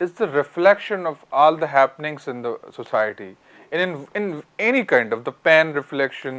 is the reflection of all the happenings in the society, in any kind of the pen reflection,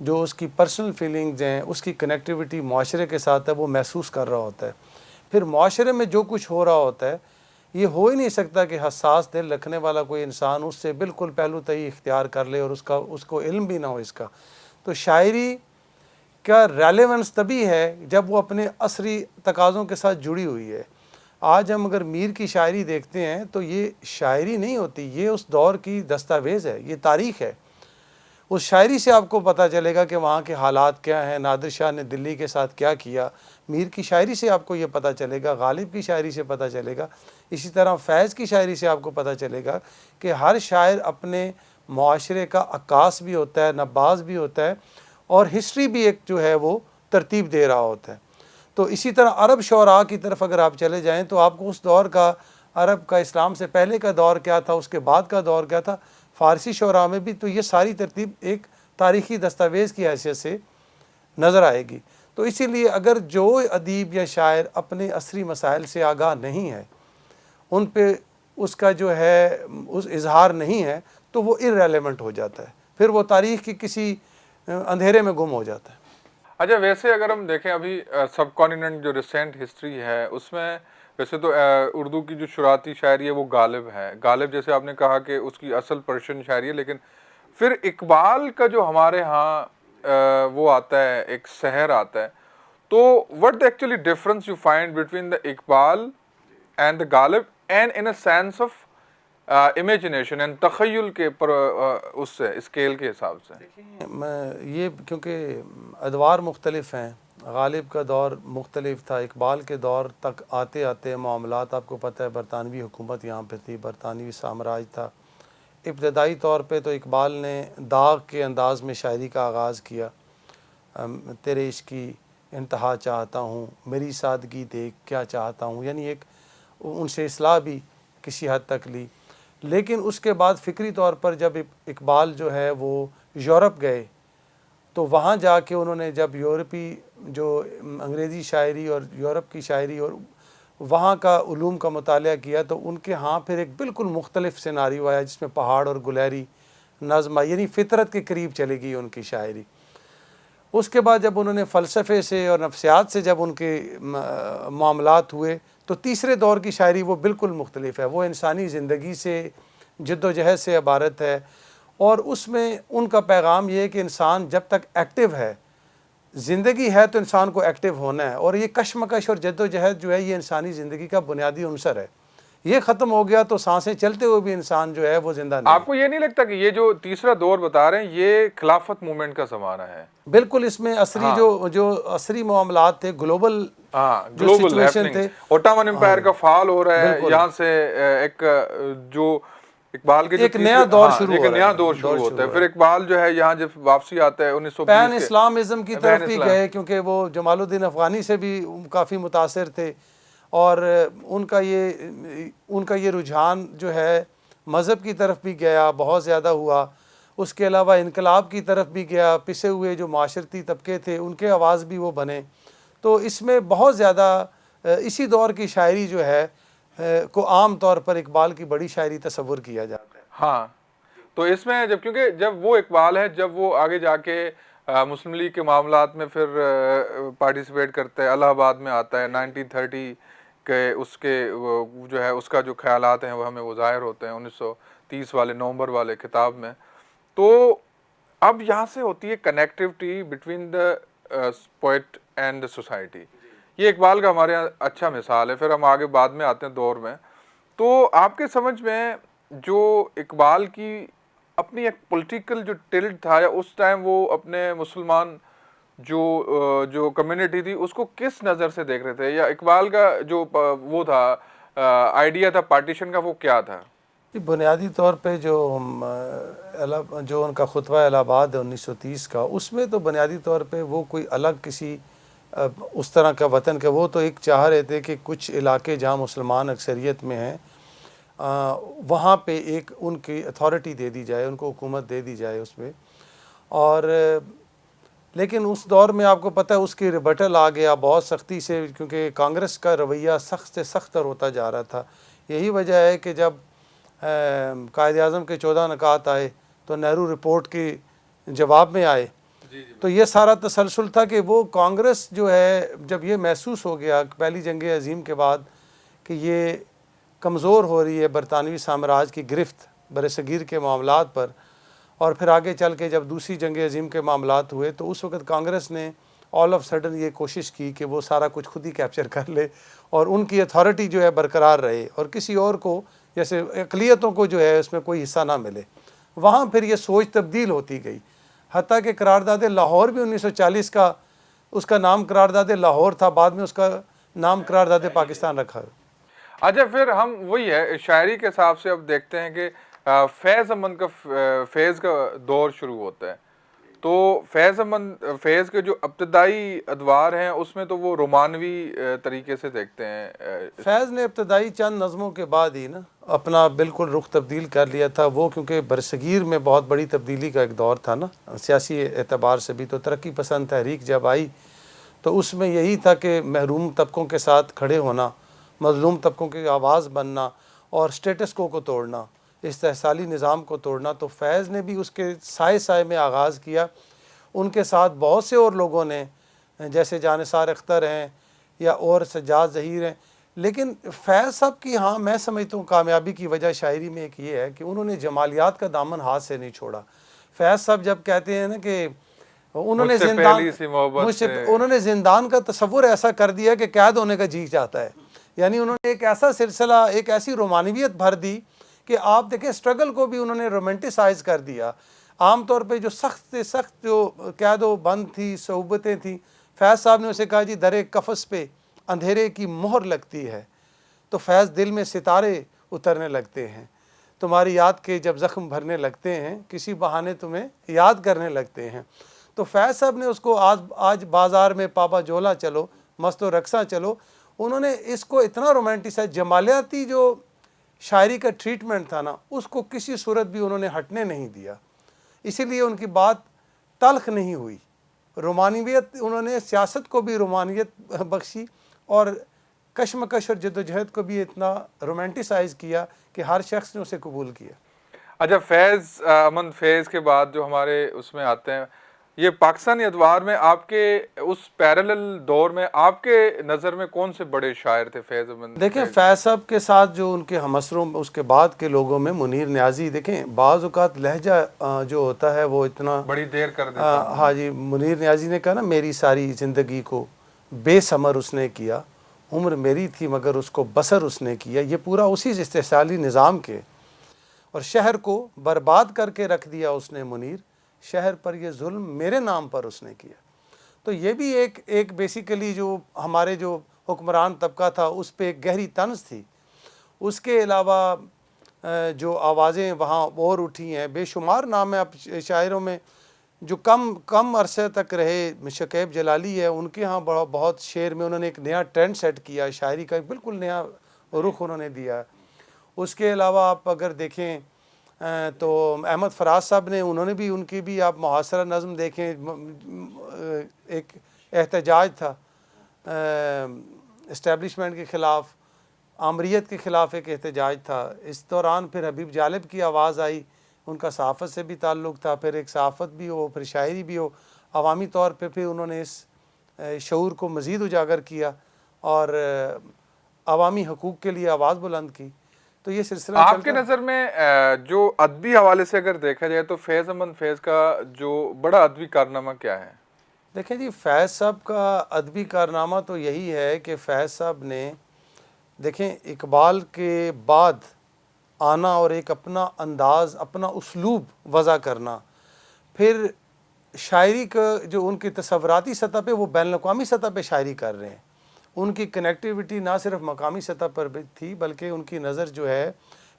جو اس کی personal feelings ہیں، اس کی connectivity معاشرے کے ساتھ ہے، وہ محسوس کر رہا ہوتا ہے. پھر معاشرے میں جو کچھ ہو رہا ہوتا ہے یہ ہو ہی نہیں سکتا کہ حساس دل رکھنے والا کوئی انسان اس سے بالکل پہلو تہی اختیار کر لے اور اس کو علم بھی نہ ہو اس کا. تو شاعری کا ریلیونس تبھی ہے جب وہ اپنے عصری تقاضوں کے ساتھ جڑی ہوئی ہے. آج ہم اگر میر کی شاعری دیکھتے ہیں تو یہ شاعری نہیں ہوتی، یہ اس دور کی دستاویز ہے، یہ تاریخ ہے. اس شاعری سے آپ کو پتہ چلے گا کہ وہاں کے حالات کیا ہیں، نادر شاہ نے دلی کے ساتھ کیا کیا. میر کی شاعری سے آپ کو یہ پتہ چلے گا، غالب کی شاعری سے پتہ چلے گا، اسی طرح فیض کی شاعری سے آپ کو پتہ چلے گا کہ ہر شاعر اپنے معاشرے کا عکاس بھی ہوتا ہے، نباز بھی ہوتا ہے، اور ہسٹری بھی ایک جو ہے وہ ترتیب دے رہا ہوتا ہے. تو اسی طرح عرب شعراء کی طرف اگر آپ چلے جائیں تو آپ کو اس دور کا، عرب کا، اسلام سے پہلے کا دور کیا تھا، اس کے بعد کا دور کیا تھا، فارسی شعراء میں بھی تو یہ ساری ترتیب ایک تاریخی دستاویز کی حیثیت سے نظر آئے گی. تو اسی لیے اگر جو ادیب یا شاعر اپنے عصری مسائل سے آگاہ نہیں ہے، ان پہ اس کا جو ہے اس اظہار نہیں ہے، تو وہ irrelevant ہو جاتا ہے، پھر وہ تاریخ کی کسی اندھیرے میں گم ہو جاتا ہے. اچھا، ویسے اگر ہم دیکھیں ابھی سب کانٹیننٹ جو ریسنٹ ہسٹری ہے اس میں ویسے تو اردو کی جو شروعاتی شاعری ہے وہ غالب ہے. غالب جیسے آپ نے کہا کہ اس کی اصل پرشین شاعری ہے، لیکن پھر اقبال کا جو ہمارے ہاں وہ آتا ہے، ایک سحر آتا ہے. تو what the actually difference you find between the Iqbal and the Ghalib and in a sense of imagination and تخیل کے اس سے اسکیل کے حساب سے؟ یہ کیونکہ ادوار مختلف ہیں، غالب کا دور مختلف تھا، اقبال کے دور تک آتے آتے معاملات آپ کو پتہ ہے برطانوی حکومت یہاں پہ تھی، برطانوی سامراج تھا. ابتدائی طور پہ تو اقبال نے داغ کے انداز میں شاعری کا آغاز کیا. تیرے عشق کی انتہا چاہتا ہوں، میری سادگی دیکھ کیا چاہتا ہوں، یعنی ایک ان سے اصلاح بھی کسی حد تک لی. لیکن اس کے بعد فکری طور پر جب اقبال جو ہے وہ یورپ گئے تو وہاں جا کے انہوں نے جب یورپی جو انگریزی شاعری اور یورپ کی شاعری اور وہاں کا علوم کا مطالعہ کیا تو ان کے ہاں پھر ایک بالکل مختلف سیناریو آیا جس میں پہاڑ اور گلیری نظم، یعنی فطرت کے قریب چلے گئی ان کی شاعری. اس کے بعد جب انہوں نے فلسفے سے اور نفسیات سے جب ان کے معاملات ہوئے تو تیسرے دور کی شاعری وہ بالکل مختلف ہے، وہ انسانی زندگی سے، جد و جہد سے عبارت ہے. اور اس میں ان کا پیغام یہ ہے کہ انسان جب تک ایکٹیو ہے، زندگی ہے تو انسان کو ایکٹیو ہونا ہے، اور یہ کشمکش اور جد و جہد جو ہے یہ انسانی زندگی کا بنیادی عنصر ہے. یہ ختم ہو گیا تو سانسیں چلتے ہوئے بھی انسان جو ہے وہ زندہ نہیں. آپ کو یہ نہیں لگتا کہ یہ جو تیسرا دور بتا رہے ہیں یہ خلافت موومنٹ کا زمانہ ہے؟ بالکل، اس میں عصری جو عصری معاملات تھے، گلوبل جو گلوبل سچویشن تھے، اوٹامن امپائر کا فال ہو رہا ہے، یہاں سے ایک جو اقبال کے ایک نیا دور شروع ایک نیا دور شروع ہوتا ہے. پھر اقبال جو ہے یہاں جب واپسی آتا ہے 1920 پین اسلامزم کی طرف بھی گئے، کیونکہ وہ جمال الدین افغانی سے بھی کافی متاثر تھے، اور ان کا یہ رجحان جو ہے مذہب کی طرف بھی گیا، بہت زیادہ ہوا. اس کے علاوہ انقلاب کی طرف بھی گیا، پسے ہوئے جو معاشرتی طبقے تھے ان کے آواز بھی وہ بنے. تو اس میں بہت زیادہ اسی دور کی شاعری جو ہے کو عام طور پر اقبال کی بڑی شاعری تصور کیا جاتا ہے. ہاں، تو اس میں کیونکہ جب وہ اقبال ہے، جب وہ آگے جا کے مسلم لیگ کے معاملات میں پھر پارٹیسپیٹ کرتا ہے، الہ آباد میں آتا ہے 1930 کے، اس کے جو ہے اس کا جو خیالات ہیں وہ ہمیں وہ ظاہر ہوتے ہیں 1930 والے نومبر والے کتاب میں. تو اب یہاں سے ہوتی ہے connectivity between the poet and the society. یہ اقبال کا ہمارے یہاں اچھا مثال ہے. پھر ہم آگے بعد میں آتے ہیں دور میں. تو آپ کے سمجھ میں جو اقبال کی اپنی ایک پولیٹیکل جو ٹلٹ تھا، یا اس ٹائم وہ اپنے مسلمان جو کمیونٹی تھی اس کو کس نظر سے دیکھ رہے تھے، یا اقبال کا جو وہ تھا آئیڈیا تھا پارٹیشن کا، وہ کیا تھا؟ بنیادی طور پہ جو ان کا خطبہ الہ آباد ہے 1930 کا، اس میں تو بنیادی طور پہ وہ کوئی الگ کسی اس طرح کا وطن کا، وہ تو ایک چاہ رہے تھے کہ کچھ علاقے جہاں مسلمان اکثریت میں ہیں وہاں پہ ایک ان کی اتھارٹی دے دی جائے، ان کو حکومت دے دی جائے اس میں. اور لیکن اس دور میں آپ کو پتہ ہے اس کی ریبٹل آ گیا بہت سختی سے، کیونکہ کانگریس کا رویہ سخت سے سخت تر ہوتا جا رہا تھا. یہی وجہ ہے کہ جب قائد اعظم کے 14 نکات آئے تو نہرو رپورٹ کے جواب میں آئے تو یہ سارا تسلسل تھا کہ وہ کانگریس جو ہے جب یہ محسوس ہو گیا پہلی جنگ عظیم کے بعد کہ یہ کمزور ہو رہی ہے برطانوی سامراج کی گرفت بر صغیر کے معاملات پر، اور پھر آگے چل کے جب دوسری جنگ عظیم کے معاملات ہوئے تو اس وقت کانگریس نے آل آف سڈن یہ کوشش کی کہ وہ سارا کچھ خود ہی کیپچر کر لے اور ان کی اتھارٹی جو ہے برقرار رہے اور کسی اور کو جیسے اقلیتوں کو جو ہے اس میں کوئی حصہ نہ ملے۔ وہاں پھر یہ سوچ تبدیل ہوتی گئی، حتیٰ کہ قرارداد لاہور بھی 1940 کا اس کا نام قرارداد لاہور تھا، بعد میں اس کا نام قرارداد پاکستان رکھا۔ اچھا پھر ہم وہی ہے شاعری کے حساب سے اب دیکھتے ہیں کہ فیض امن کا فیض کا دور شروع ہوتا ہے، تو فیض کے جو ابتدائی ادوار ہیں اس میں تو وہ رومانوی طریقے سے دیکھتے ہیں۔ فیض نے ابتدائی چند نظموں کے بعد ہی نا اپنا بالکل رخ تبدیل کر لیا تھا، وہ کیونکہ برصغیر میں بہت بڑی تبدیلی کا ایک دور تھا نا سیاسی اعتبار سے بھی، تو ترقی پسند تحریک جب آئی تو اس میں یہی تھا کہ محروم طبقوں کے ساتھ کھڑے ہونا، مظلوم طبقوں کی آواز بننا اور اسٹیٹس کو توڑنا، استحصالی نظام کو توڑنا۔ تو فیض نے بھی اس کے سائے میں آغاز کیا، ان کے ساتھ بہت سے اور لوگوں نے جیسے جانثار اختر ہیں یا اور سجاد ظہیر ہیں، لیکن فیض صاحب کی ہاں میں سمجھتا ہوں کامیابی کی وجہ شاعری میں ایک یہ ہے کہ انہوں نے جمالیات کا دامن ہاتھ سے نہیں چھوڑا۔ فیض صاحب جب کہتے ہیں نا کہ انہوں نے زندان کا تصور ایسا کر دیا کہ قید ہونے کا جی چاہتا ہے، یعنی انہوں نے ایک ایسا سلسلہ ایک ایسی رومانویت بھر دی کہ آپ دیکھیں اسٹرگل کو بھی انہوں نے رومانٹیسائز کر دیا۔ عام طور پہ جو سخت سے سخت جو قید و بند تھی صعوبتیں تھیں، فیض صاحب نے اسے کہا جی درے قفس پہ اندھیرے کی مہر لگتی ہے تو فیض دل میں ستارے اترنے لگتے ہیں، تمہاری یاد کے جب زخم بھرنے لگتے ہیں کسی بہانے تمہیں یاد کرنے لگتے ہیں۔ تو فیض صاحب نے اس کو آج بازار میں پابا جولا چلو مست و رقصاں چلو، انہوں نے اس کو اتنا رومانٹیسائز جمالیاتی جو شاعری کا ٹریٹمنٹ تھا نا اس کو کسی صورت بھی انہوں نے ہٹنے نہیں دیا، اسی لیے ان کی بات تلخ نہیں ہوئی۔ رومانویت انہوں نے سیاست کو بھی رومانیت بخشی اور کشمکش اور جدوجہد کو بھی اتنا رومانٹیسائز کیا کہ ہر شخص نے اسے قبول کیا۔ اچھا فیض امن فیض کے بعد جو ہمارے اس میں آتے ہیں، یہ پاکستانی ادوار میں آپ کے اس پیرالل دور میں آپ کے نظر میں کون سے بڑے شاعر تھے فیض امن؟ دیکھیں فیض صاحب کے ساتھ جو ان کے ہمسروں اس کے بعد کے لوگوں میں منیر نیازی، دیکھیں بعض اوقات لہجہ جو ہوتا ہے وہ اتنا بڑی دیر کر دیتا ہے۔ ہاں جی، منیر نیازی نے کہا نا میری ساری زندگی کو بے ثمر اس نے کیا، عمر میری تھی مگر اس کو بسر اس نے کیا، یہ پورا اسی استحصالی نظام کے، اور شہر کو برباد کر کے رکھ دیا اس نے منیر، شہر پر یہ ظلم میرے نام پر اس نے کیا۔ تو یہ بھی ایک بیسیکلی جو ہمارے جو حکمران طبقہ تھا اس پہ ایک گہری طنز تھی۔ اس کے علاوہ جو آوازیں وہاں اور اٹھی ہیں، بے شمار نام ہیں اب شاعروں میں جو کم عرصے تک رہے، شکیب جلالی ہے، ان کے ہاں بہت شعر میں انہوں نے ایک نیا ٹرینڈ سیٹ کیا، شاعری کا ایک بالکل نیا رخ انہوں نے دیا۔ اس کے علاوہ آپ اگر دیکھیں تو احمد فراز صاحب نے انہوں نے بھی ان کی بھی آپ محاصرہ نظم دیکھیں، ایک احتجاج تھا اسٹیبلشمنٹ کے خلاف، آمریت کے خلاف ایک احتجاج تھا۔ اس دوران پھر حبیب جالب کی آواز آئی، ان کا صحافت سے بھی تعلق تھا، پھر ایک صحافت بھی ہو پھر شاعری بھی ہو، عوامی طور پہ پھر انہوں نے اس شعور کو مزید اجاگر کیا اور عوامی حقوق کے لیے آواز بلند کی۔ تو یہ سلسلہ آپ کے نظر میں جو ادبی حوالے سے اگر دیکھا جائے تو فیض امن فیض کا جو بڑا ادبی کارنامہ کیا ہے؟ دیکھیں جی فیض صاحب کا ادبی کارنامہ تو یہی ہے کہ فیض صاحب نے دیکھیں اقبال کے بعد آنا اور ایک اپنا انداز اپنا اسلوب وضع کرنا، پھر شاعری کا جو ان کی تصوراتی سطح پہ وہ بین الاقوامی سطح پہ شاعری کر رہے ہیں، ان کی کنیکٹیوٹی نہ صرف مقامی سطح پر بھی تھی بلکہ ان کی نظر جو ہے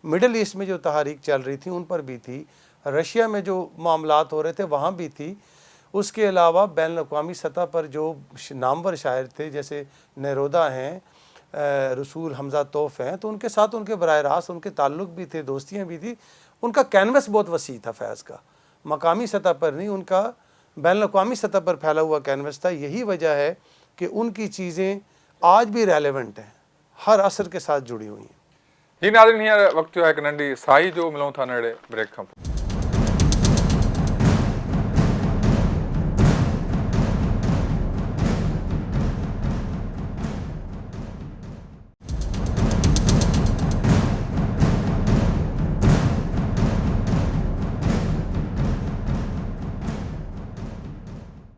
مڈل ایسٹ میں جو تحریک چل رہی تھی ان پر بھی تھی، رشیا میں جو معاملات ہو رہے تھے وہاں بھی تھی۔ اس کے علاوہ بین الاقوامی سطح پر جو نامور شاعر تھے جیسے نیرودا ہیں، رسول حمزہ توف ہیں، تو ان کے ساتھ ان کے براہ راست ان کے تعلق بھی تھے، دوستیاں بھی تھی۔ ان کا کینوس بہت وسیع تھا فیض کا، مقامی سطح پر نہیں، ان کا بین الاقوامی سطح پر پھیلا ہوا کینوس تھا۔ یہی وجہ ہے کہ ان کی چیزیں آج بھی ریلیونٹ ہیں، ہر عصر کے ساتھ جڑی ہوئی ہیں۔ جی ناظرین، ہی وقت ہے کنڈی سائی جو ملوں تھا نڑے بریک کھم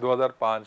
2005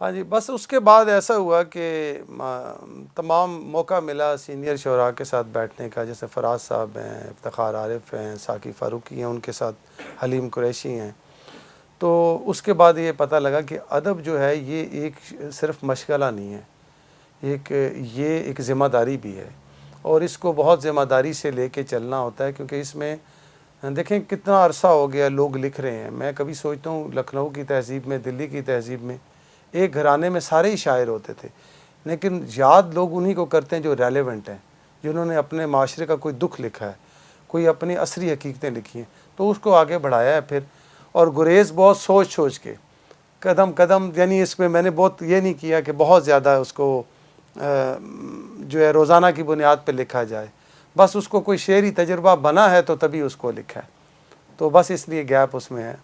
ہاں جی، بس اس کے بعد ایسا ہوا کہ تمام موقع ملا سینئر شعراء کے ساتھ بیٹھنے کا، جیسے فراز صاحب ہیں، افتخار عارف ہیں، ساقی فاروقی ہیں، ان کے ساتھ حلیم قریشی ہیں. تو اس کے بعد یہ پتہ لگا کہ ادب جو ہے یہ ایک صرف مشغلہ نہیں ہے، یہ ایک ذمہ داری بھی ہے، اور اس کو بہت ذمہ داری سے لے کے چلنا ہوتا ہے. کیونکہ اس میں دیکھیں کتنا عرصہ ہو گیا لوگ لکھ رہے ہیں. میں کبھی سوچتا ہوں لکھنؤ کی تہذیب میں، دلی کی تہذیب میں ایک گھرانے میں سارے ہی شاعر ہوتے تھے، لیکن یاد لوگ انہی کو کرتے ہیں جو ریلیونٹ ہیں، جنہوں نے اپنے معاشرے کا کوئی دکھ لکھا ہے، کوئی اپنی عصری حقیقتیں لکھی ہیں، تو اس کو آگے بڑھایا ہے پھر. اور گریز بہت سوچ سوچ کے قدم قدم، یعنی اس میں نے بہت یہ نہیں کیا کہ بہت زیادہ اس کو جو ہے روزانہ کی بنیاد پہ لکھا جائے. بس اس کو کوئی شعری تجربہ بنا ہے تو تبھی اس کو لکھا ہے، تو بس اس لیے گیپ اس میں ہے.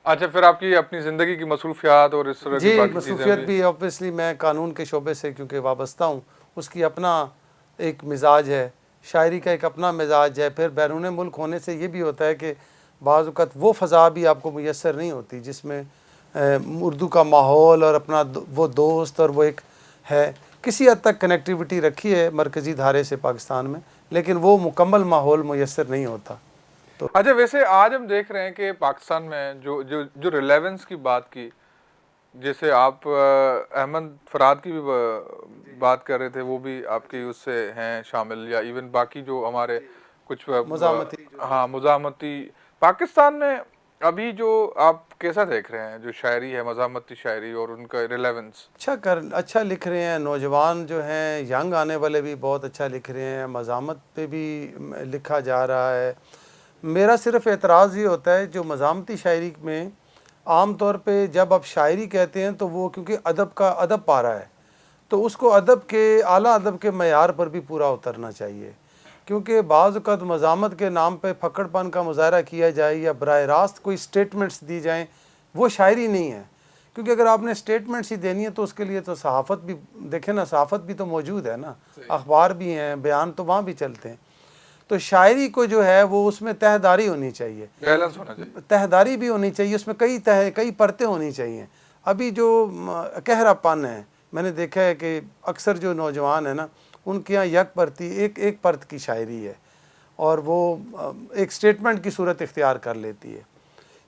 اچھا، پھر آپ کی اپنی زندگی کی مصروفیات اور اس طرح کی جی، باقی چیزیں مصروفیت بھی؟ بھی اوبیسلی میں قانون کے شعبے سے کیونکہ وابستہ ہوں، اس کی اپنا ایک مزاج ہے، شاعری کا ایک اپنا مزاج ہے. پھر بیرون ملک ہونے سے یہ بھی ہوتا ہے کہ بعض اوقات وہ فضا بھی آپ کو میسر نہیں ہوتی جس میں اردو کا ماحول اور اپنا وہ دوست اور وہ ایک ہے. کسی حد تک کنیکٹیوٹی رکھی ہے مرکزی دھارے سے پاکستان میں، لیکن وہ مکمل ماحول میسر نہیں ہوتا. اچھا، ویسے آج ہم دیکھ رہے ہیں کہ پاکستان میں جو ریلیونس کی بات کی، جیسے آپ احمد فراد کی بھی بات کر رہے تھے، وہ بھی آپ کی اس سے ہیں شامل، یا ایون باقی جو ہمارے کچھ مزاحمتی ہاں مزاحمتی پاکستان میں ابھی جو آپ کیسا دیکھ رہے ہیں جو شاعری ہے، مزاحمتی شاعری اور ان کا ریلیونس؟ اچھا لکھ رہے ہیں نوجوان جو ہیں، ینگ آنے والے بھی بہت اچھا لکھ رہے ہیں، مزاحمت پہ بھی لکھا جا رہا ہے. میرا صرف اعتراض یہ ہوتا ہے جو مزاحمتی شاعری میں عام طور پہ جب آپ شاعری کہتے ہیں تو وہ کیونکہ ادب کا ادب پا رہا ہے، تو اس کو ادب کے اعلیٰ ادب کے معیار پر بھی پورا اترنا چاہیے. کیونکہ بعض اوقات مزاحمت کے نام پہ پھکڑ پن کا مظاہرہ کیا جائے یا براہ راست کوئی سٹیٹمنٹس دی جائیں، وہ شاعری نہیں ہے. کیونکہ اگر آپ نے سٹیٹمنٹس ہی دینی ہے تو اس کے لیے تو صحافت بھی دیکھیں نا، صحافت بھی تو موجود ہے نا، اخبار بھی ہیں، بیان تو وہاں بھی چلتے ہیں. تو شاعری کو جو ہے وہ اس میں تہداری ہونی چاہیے، بیلنس ہونا چاہیے. تہداری بھی ہونی چاہیے، اس میں کئی پرتیں ہونی چاہیے. ابھی جو کہرا پن ہے، میں نے دیکھا ہے کہ اکثر جو نوجوان ہیں نا، ان کے یہاں یک پرتی ایک پرت کی شاعری ہے، اور وہ ایک سٹیٹمنٹ کی صورت اختیار کر لیتی ہے،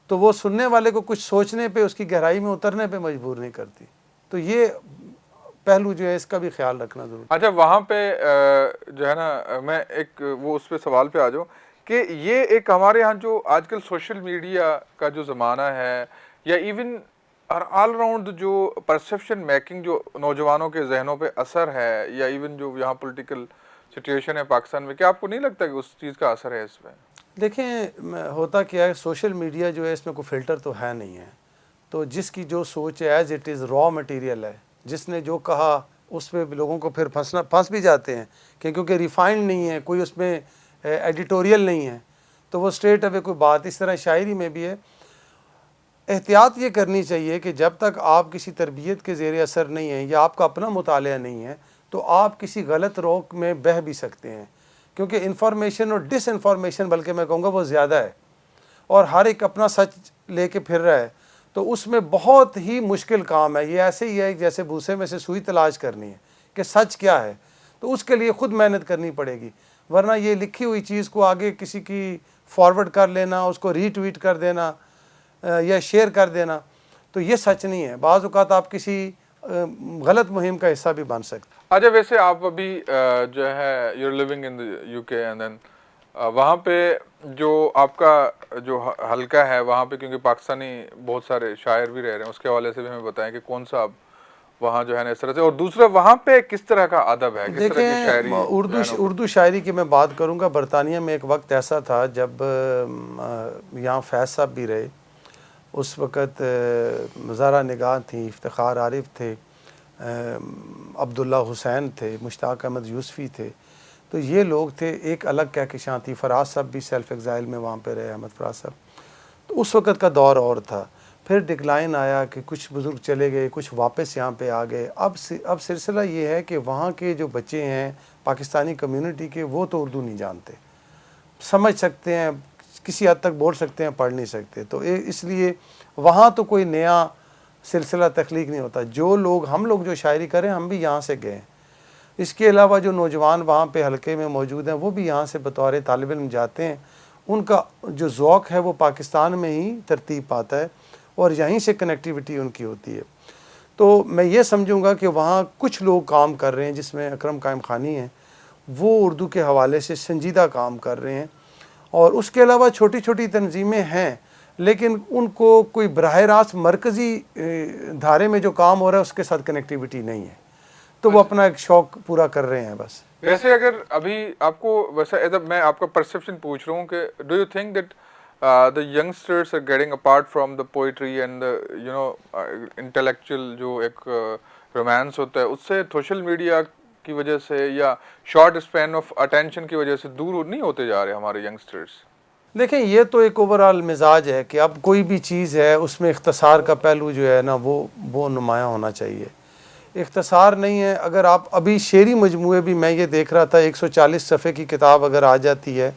تو وہ سننے والے کو کچھ سوچنے پہ، اس کی گہرائی میں اترنے پہ مجبور نہیں کرتی. تو یہ پہلو جو ہے اس کا بھی خیال رکھنا ضروری. اچھا، وہاں پہ جو ہے نا، میں ایک وہ اس پہ سوال پہ آ جاؤں کہ یہ ایک ہمارے ہاں جو آج کل سوشل میڈیا کا جو زمانہ ہے، یا ایون آل راؤنڈ جو پرسیپشن میکنگ جو نوجوانوں کے ذہنوں پہ اثر ہے، یا ایون جو یہاں پولیٹیکل سچویشن ہے پاکستان میں، کیا آپ کو نہیں لگتا کہ اس چیز کا اثر ہے اس پہ؟ دیکھیں ہوتا کیا ہے، سوشل میڈیا جو ہے اس میں کوئی فلٹر تو ہے نہیں ہے، تو جس کی جو سوچ ہے as it is raw material ہے، جس نے جو کہا اس پہ لوگوں کو پھر پھنس بھی جاتے ہیں کہ کیونکہ ریفائنڈ نہیں ہے، کوئی اس میں ایڈیٹوریل نہیں ہے، تو وہ اسٹریٹ اوے کوئی بات. اس طرح شاعری میں بھی ہے. احتیاط یہ کرنی چاہیے کہ جب تک آپ کسی تربیت کے زیر اثر نہیں ہیں یا آپ کا اپنا مطالعہ نہیں ہے تو آپ کسی غلط روک میں بہہ بھی سکتے ہیں. کیونکہ انفارمیشن اور ڈس انفارمیشن بلکہ میں کہوں گا وہ زیادہ ہے، اور ہر ایک اپنا سچ لے کے پھر رہا ہے، تو اس میں بہت ہی مشکل کام ہے. یہ ایسے ہی ہے جیسے بھوسے میں سے سوئی تلاش کرنی ہے کہ سچ کیا ہے، تو اس کے لیے خود محنت کرنی پڑے گی. ورنہ یہ لکھی ہوئی چیز کو آگے کسی کی فارورڈ کر لینا، اس کو ری ٹویٹ کر دینا یا شیئر کر دینا، تو یہ سچ نہیں ہے. بعض اوقات آپ کسی غلط مہم کا حصہ بھی بن سکتے. اچھا، ویسے آپ ابھی جو ہے یو لیونگ ان یو کے، اینڈ دین وہاں پہ جو آپ کا جو حلقہ ہے وہاں پہ، کیونکہ پاکستانی بہت سارے شاعر بھی رہ رہے ہیں، اس کے حوالے سے بھی ہمیں بتائیں کہ کون سا اب وہاں جو ہے نا اس طرح سے، اور دوسرا وہاں پہ کس طرح کا ادب ہے، کس طرح کی شاعری جو ہے نا؟ اردو شاعری کی میں بات کروں گا. برطانیہ میں ایک وقت ایسا تھا جب یہاں فیض صاحب بھی رہے، اس وقت زارا نگاہ تھیں، افتخار عارف تھے، عبداللہ حسین تھے، مشتاق احمد یوسفی تھے، تو یہ لوگ تھے. ایک الگ کہکشاں تھی. فراز صاحب بھی سیلف ایگزائل میں وہاں پہ رہے، احمد فراز صاحب. تو اس وقت کا دور اور تھا. پھر ڈکلائن آیا کہ کچھ بزرگ چلے گئے، کچھ واپس یہاں پہ آ گئے. اب سلسلہ یہ ہے کہ وہاں کے جو بچے ہیں پاکستانی کمیونٹی کے، وہ تو اردو نہیں جانتے، سمجھ سکتے ہیں کسی حد تک، بول سکتے ہیں، پڑھ نہیں سکتے. تو اس لیے وہاں تو کوئی نیا سلسلہ تخلیق نہیں ہوتا. ہم لوگ جو شاعری کریں ہم بھی یہاں سے گئے ہیں. اس کے علاوہ جو نوجوان وہاں پہ حلقے میں موجود ہیں وہ بھی یہاں سے بطور طالب علم جاتے ہیں. ان کا جو ذوق ہے وہ پاکستان میں ہی ترتیب پاتا ہے اور یہیں سے کنیکٹیوٹی ان کی ہوتی ہے. تو میں یہ سمجھوں گا کہ وہاں کچھ لوگ کام کر رہے ہیں جس میں اکرم قائم خانی ہیں, وہ اردو کے حوالے سے سنجیدہ کام کر رہے ہیں. اور اس کے علاوہ چھوٹی چھوٹی تنظیمیں ہیں لیکن ان کو کوئی براہ راست مرکزی دھارے میں جو کام ہو رہا ہے اس کے ساتھ کنیکٹیوٹی نہیں ہے, تو وہ اپنا ایک شوق پورا کر رہے ہیں بس. ویسے اگر ابھی آپ کو ویسا میں آپ کا پرسیپشن پوچھ رہا ہوں کہ do you think that the youngsters are getting apart from the poetry and the intellectual جو ایک رومانس ہوتا ہے اس سے سوشل میڈیا کی وجہ سے یا شارٹ اسپین آف اٹینشن کی وجہ سے دور نہیں ہوتے جا رہے ہمارے ینگسٹرس؟ دیکھیں یہ تو ایک اوورآل مزاج ہے کہ اب کوئی بھی چیز ہے اس میں اختصار کا پہلو جو ہے نا وہ نمایاں ہونا چاہیے. اختصار نہیں ہے. اگر آپ ابھی شعری مجموعے بھی, میں یہ دیکھ رہا تھا 140 صفحے کی کتاب اگر آ جاتی ہے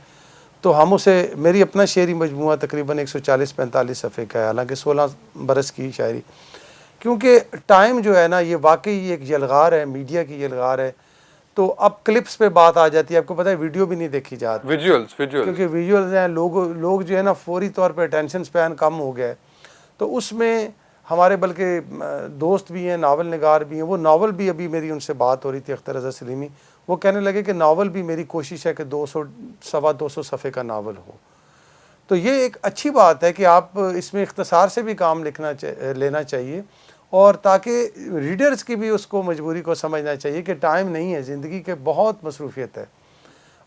تو ہم اسے, میری اپنا شعری مجموعہ تقریباً 140-45 صفحے کا ہے, حالانکہ 16 برس کی شاعری. کیونکہ ٹائم جو ہے نا یہ واقعی ایک یلغار ہے, میڈیا کی یلغار ہے. تو اب کلپس پہ بات آ جاتی ہے. آپ کو پتہ ہے ویڈیو بھی نہیں دیکھی جاتی, ویژولز کیونکہ ویژولز ہیں. لوگ جو ہے نا فوری طور پہ اٹینشن سپین کم ہو گیا ہے. تو اس میں ہمارے بلکہ دوست بھی ہیں, ناول نگار بھی ہیں. وہ ناول بھی ابھی میری ان سے بات ہو رہی تھی, اختر رضا سلیمی, وہ کہنے لگے کہ ناول بھی میری کوشش ہے کہ 200-250 صفحے کا ناول ہو. تو یہ ایک اچھی بات ہے کہ آپ اس میں اختصار سے بھی کام لینا چاہیے, اور تاکہ ریڈرز کی بھی اس کو مجبوری کو سمجھنا چاہیے کہ ٹائم نہیں ہے, زندگی کے بہت مصروفیت ہے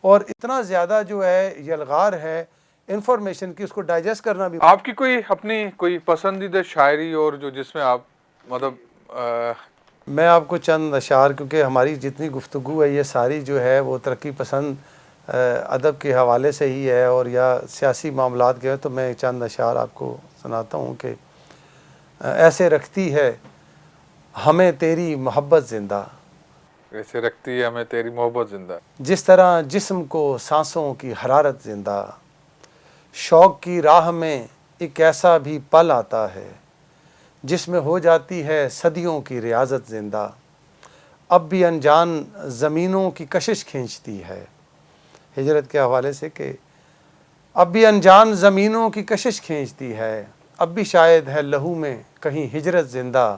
اور اتنا زیادہ جو ہے یلغار ہے انفارمیشن کی, اس کو ڈائجسٹ کرنا بھی. آپ کی کوئی اپنی کوئی پسندیدہ شاعری اور جو جس میں آپ مطلب میں آپ کو چند اشعار, کیونکہ ہماری جتنی گفتگو ہے یہ ساری جو ہے وہ ترقی پسند ادب کے حوالے سے ہی ہے اور یا سیاسی معاملات کے ہے, تو میں چند اشعار آپ کو سناتا ہوں کہ ایسے رکھتی ہے ہمیں تیری محبت زندہ, ایسے رکھتی ہے ہمیں تیری محبت زندہ, جس طرح جسم کو سانسوں کی حرارت زندہ, شوق کی راہ میں ایک ایسا بھی پل آتا ہے جس میں ہو جاتی ہے صدیوں کی ریاضت زندہ, اب بھی انجان زمینوں کی کشش کھینچتی ہے. ہجرت کے حوالے سے کہ اب بھی انجان زمینوں کی کشش کھینچتی ہے, اب بھی شاید ہے لہو میں کہیں ہجرت زندہ,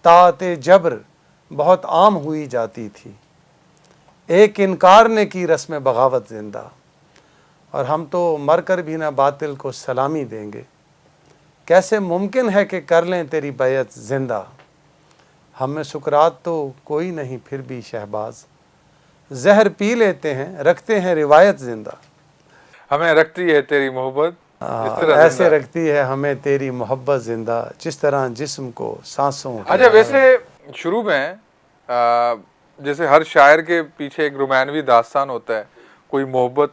طاعت جبر بہت عام ہوئی جاتی تھی, ایک انکار نے کی رسم بغاوت زندہ, اور ہم تو مر کر بھی نہ باطل کو سلامی دیں گے, کیسے ممکن ہے کہ کر لیں تیری بیعت زندہ, ہم میں سکرات تو کوئی نہیں پھر بھی شہباز, زہر پی لیتے ہیں رکھتے ہیں روایت زندہ, ہمیں رکھتی ہے تیری محبت ایسے رکھتی ہے ہمیں تیری محبت زندہ, جس طرح جسم کو سانسوں. اچھا ویسے شروع میں جیسے ہر شاعر کے پیچھے ایک رومانوی داستان ہوتا ہے, کوئی محبت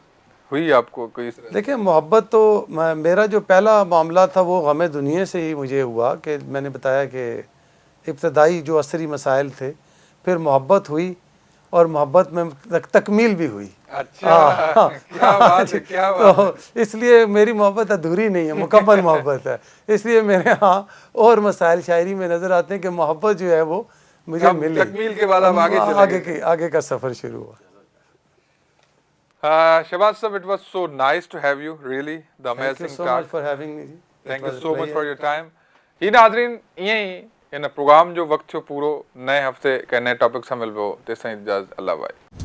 ہوئی آپ کو کوئی؟ دیکھیں محبت تو میرا جو پہلا معاملہ تھا وہ غم دنیا سے ہی مجھے ہوا, کہ میں نے بتایا کہ ابتدائی جو عصری مسائل تھے, پھر محبت ہوئی اور محبت میں تکمیل بھی ہوئی. اچھا کیا بات ہے, کیا بات ہے. تو اس لیے میری محبت ادھوری نہیں ہے, مکمل محبت ہے. اس لیے میرے ہاں اور مسائل شاعری میں نظر آتے ہیں کہ محبت جو ہے وہ مجھے ملی, تکمیل کے بعد اب آگے کا سفر شروع ہوا. Shahbaz sir, it was so nice to have you, really, the Thank you amazing so talk. much for having me. Thank you so much for your time. یہ ناظرین یہ پروگرام جو وقت چھو پورو نئے ہفتے کے نئے ٹاپک سے مل بو, تیسا اجازت اللہ بھائی.